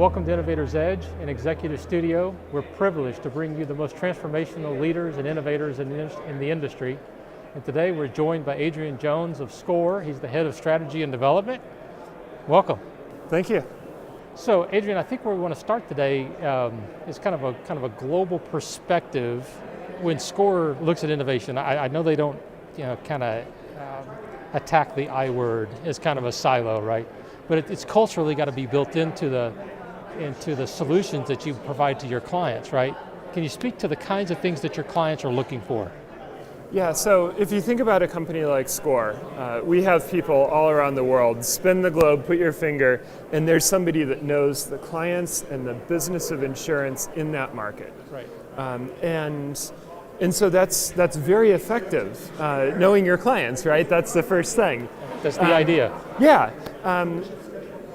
Welcome to Innovator's Edge, an executive studio. We're privileged to bring you the most transformational leaders and innovators in the industry. And today we're joined by Adrian Jones of SCOR. He's the head of strategy and development. Welcome. Thank you. So Adrian, I think where we want to start today is kind of a global perspective. When SCOR looks at innovation, I know they don't attack the I word as kind of a silo, right? But it's culturally got to be built into the solutions that you provide to your clients, right? Can you speak to the kinds of things that your clients are looking for? Yeah, so if you think about a company like SCOR, we have people all around the world. Spin the globe, put your finger, and there's somebody that knows the clients and the business of insurance in that market. Right. And so that's very effective, knowing your clients, right? That's the first thing. That's the idea. Yeah.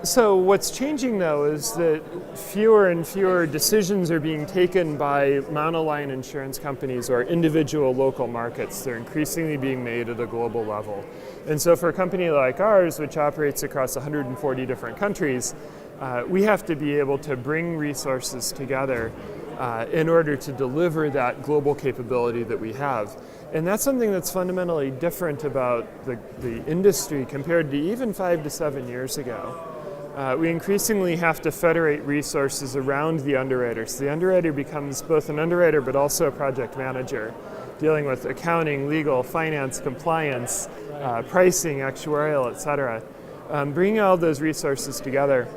So what's changing though is that fewer and fewer decisions are being taken by monoline insurance companies or individual local markets. They're increasingly being made at a global level. And so for a company like ours, which operates across 140 different countries, we have to be able to bring resources together in order to deliver that global capability that we have. And that's something that's fundamentally different about the industry compared to even 5 to 7 years ago. We increasingly have to federate resources around the underwriter. So the underwriter becomes both an underwriter but also a project manager, dealing with accounting, legal, finance, compliance, pricing, actuarial, et cetera. Bringing all those resources together,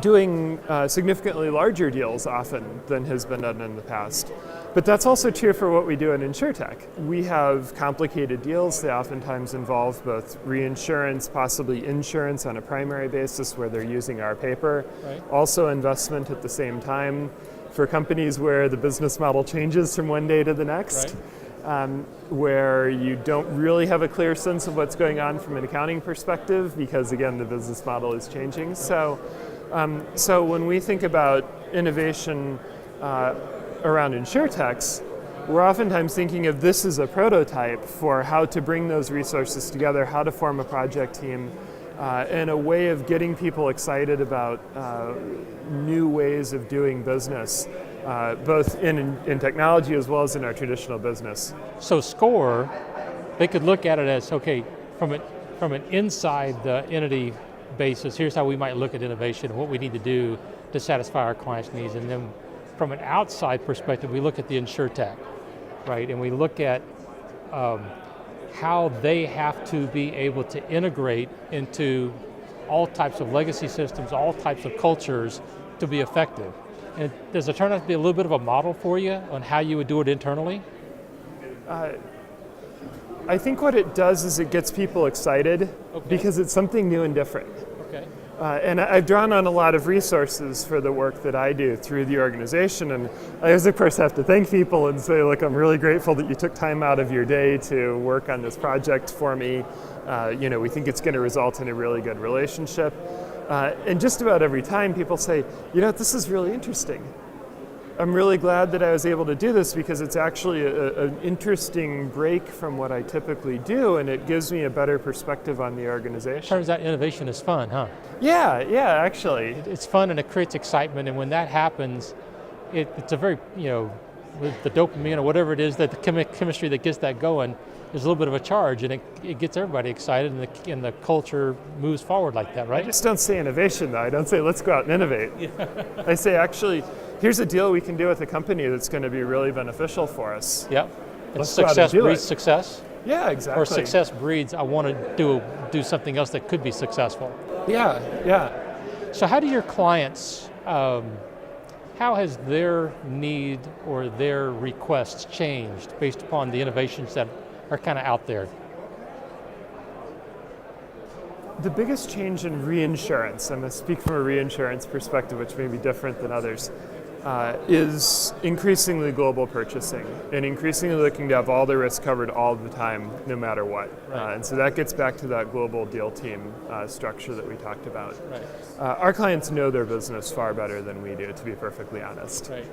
doing significantly larger deals often than has been done in the past. But that's also true for what we do in InsurTech. We have complicated deals. They oftentimes involve both reinsurance, possibly insurance on a primary basis where they're using our paper. Right. Also investment at the same time for companies where the business model changes from one day to the next. Right. Where you don't really have a clear sense of what's going on from an accounting perspective because, again, the business model is changing. So when we think about innovation around InsurTechs, we're oftentimes thinking of this as a prototype for how to bring those resources together, how to form a project team, and a way of getting people excited about new ways of doing business, both in technology as well as in our traditional business. So SCOR, they could look at it as, okay, from an inside the entity basis, here's how we might look at innovation, what we need to do to satisfy our clients' needs, and then from an outside perspective, we look at the InsurTech, right? And we look at how they have to be able to integrate into all types of legacy systems, all types of cultures to be effective. And does it turn out to be a little bit of a model for you on how you would do it internally? I think what it does is it gets people excited because it's something new and different. Okay. And I've drawn on a lot of resources for the work that I do through the organization, and I, of course, have to thank people and say, look, I'm really grateful that you took time out of your day to work on this project for me. We think it's going to result in a really good relationship. And just about every time people say, this is really interesting. I'm really glad that I was able to do this because it's actually an interesting break from what I typically do, and it gives me a better perspective on the organization. Turns out innovation is fun, huh? Yeah, actually. It's fun and it creates excitement, and when that happens, it's a very, with the dopamine or whatever it is, that the chemistry that gets that going, there's a little bit of a charge, and it gets everybody excited, and the culture moves forward like that, right? I just don't say innovation, though. I don't say, let's go out and innovate. Yeah. I say, actually, here's a deal we can do with a company that's going to be really beneficial for us. Yep. And Let's success breeds success. Yeah, exactly. Or success breeds, I want to do something else that could be successful. Yeah. So how do your clients, how has their need or their requests changed based upon the innovations that are kind of out there? The biggest change in reinsurance, I'm going to speak from a reinsurance perspective, which may be different than others, is increasingly global purchasing and increasingly looking to have all the risk covered all the time, no matter what. Right. And so that gets back to that global deal team structure that we talked about. Right. Our clients know their business far better than we do, to be perfectly honest. Right.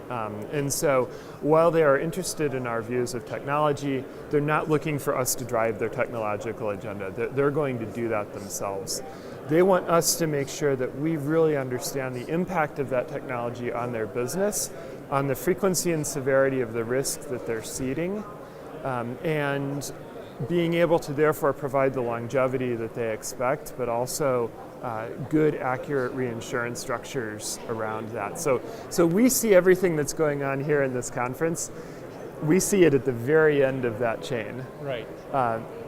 And so while they are interested in our views of technology, they're not looking for us to drive their technological agenda. They're going to do that themselves. They want us to make sure that we really understand the impact of that technology on their business, on the frequency and severity of the risk that they're ceding, and being able to therefore provide the longevity that they expect, but also good, accurate reinsurance structures around that. So we see everything that's going on here in this conference. We see it at the very end of that chain. Right.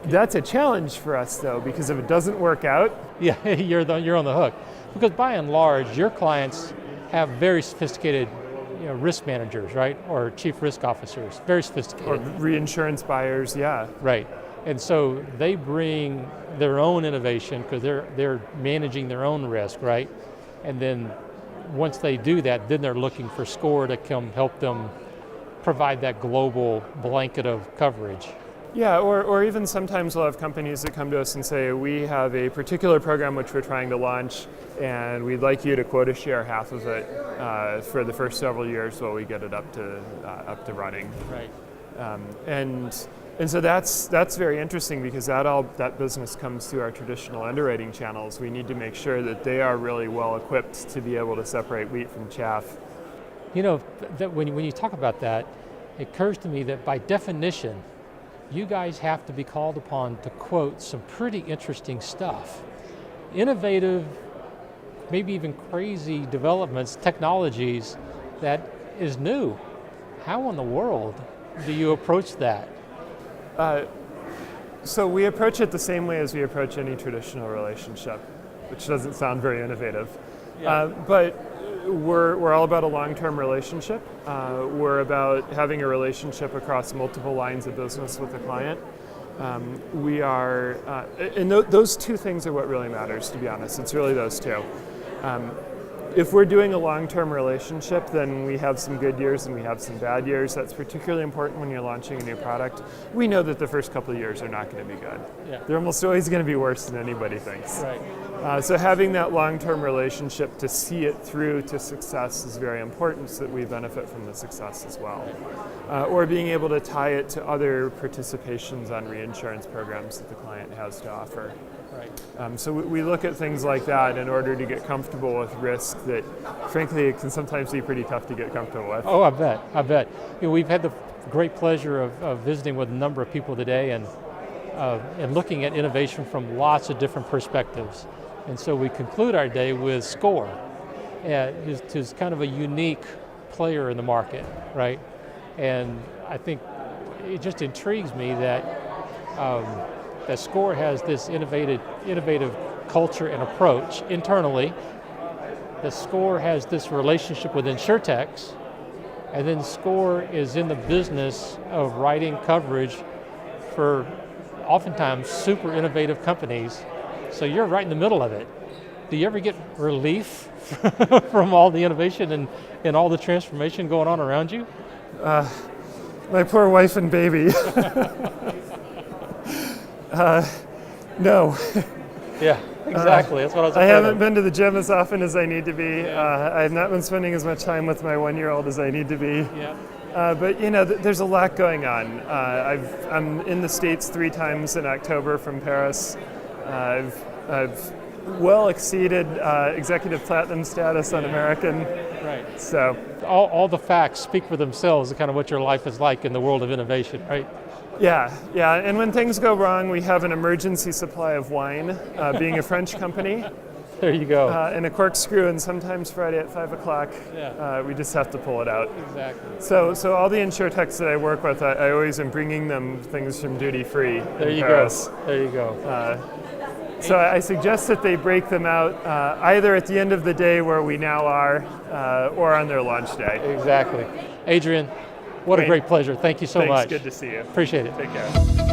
That's a challenge for us, though, because if it doesn't work out, yeah, you're on the hook. Because by and large, your clients have very sophisticated, risk managers, right, or chief risk officers, very sophisticated. Or reinsurance buyers, yeah. Right. And so they bring their own innovation because they're managing their own risk, right? And then once they do that, then they're looking for SCOR to come help them provide that global blanket of coverage. Yeah, or even sometimes we'll have companies that come to us and say, we have a particular program which we're trying to launch, and we'd like you to quota share half of it for the first several years while we get it up to running. Right. And so that's very interesting because that business comes through our traditional underwriting channels. We need to make sure that they are really well equipped to be able to separate wheat from chaff. That when you talk about that, it occurs to me that by definition, you guys have to be called upon to quote some pretty interesting stuff. Innovative, maybe even crazy developments, technologies that is new. How in the world do you approach that? So we approach it the same way as we approach any traditional relationship, which doesn't sound very innovative. Yeah. But we're all about a long-term relationship. We're about having a relationship across multiple lines of business with the client. We are, and those two things are what really matters, to be honest. It's really those two. If we're doing a long-term relationship, then we have some good years and we have some bad years. That's particularly important when you're launching a new product. We know that the first couple of years are not going to be good. Yeah. They're almost always going to be worse than anybody thinks. Right. So having that long-term relationship to see it through to success is very important so that we benefit from the success as well. Or being able to tie it to other participations on reinsurance programs that the client has to offer. Right. So we look at things like that in order to get comfortable with risk that, frankly, it can sometimes be pretty tough to get comfortable with. Oh, I bet. We've had the great pleasure of visiting with a number of people today and looking at innovation from lots of different perspectives. And so we conclude our day with SCOR, who's kind of a unique player in the market, right? And I think it just intrigues me that that SCOR has this innovative culture and approach internally. The SCOR has this relationship with insurtechs, and then SCOR is in the business of writing coverage for oftentimes super innovative companies. So you're right in the middle of it. Do you ever get relief from all the innovation and all the transformation going on around you? My poor wife and baby. No. Yeah, exactly. That's what I was I afraid haven't of. been to the gym as often as I need to be. Yeah. I have not been spending as much time with my 1-year-old as I need to be. Yeah. But there's a lot going on. I'm in the States 3 times in October from Paris. I've well exceeded executive platinum status on American. Right. So All the facts speak for themselves, kind of what your life is like in the world of innovation, right? yeah. And when things go wrong, we have an emergency supply of wine, being a French company. There you go. And a corkscrew, and sometimes Friday at 5 o'clock, Yeah. we just have to pull it out. Exactly. So all the insurtechs that I work with, I always am bringing them things from duty free There in you Paris. go. There you go. So I suggest that they break them out either at the end of the day where we now are, or on their launch day. Exactly. Adrian, what a great pleasure. Thank you so Thanks, much. good to see you. Appreciate it. Take care.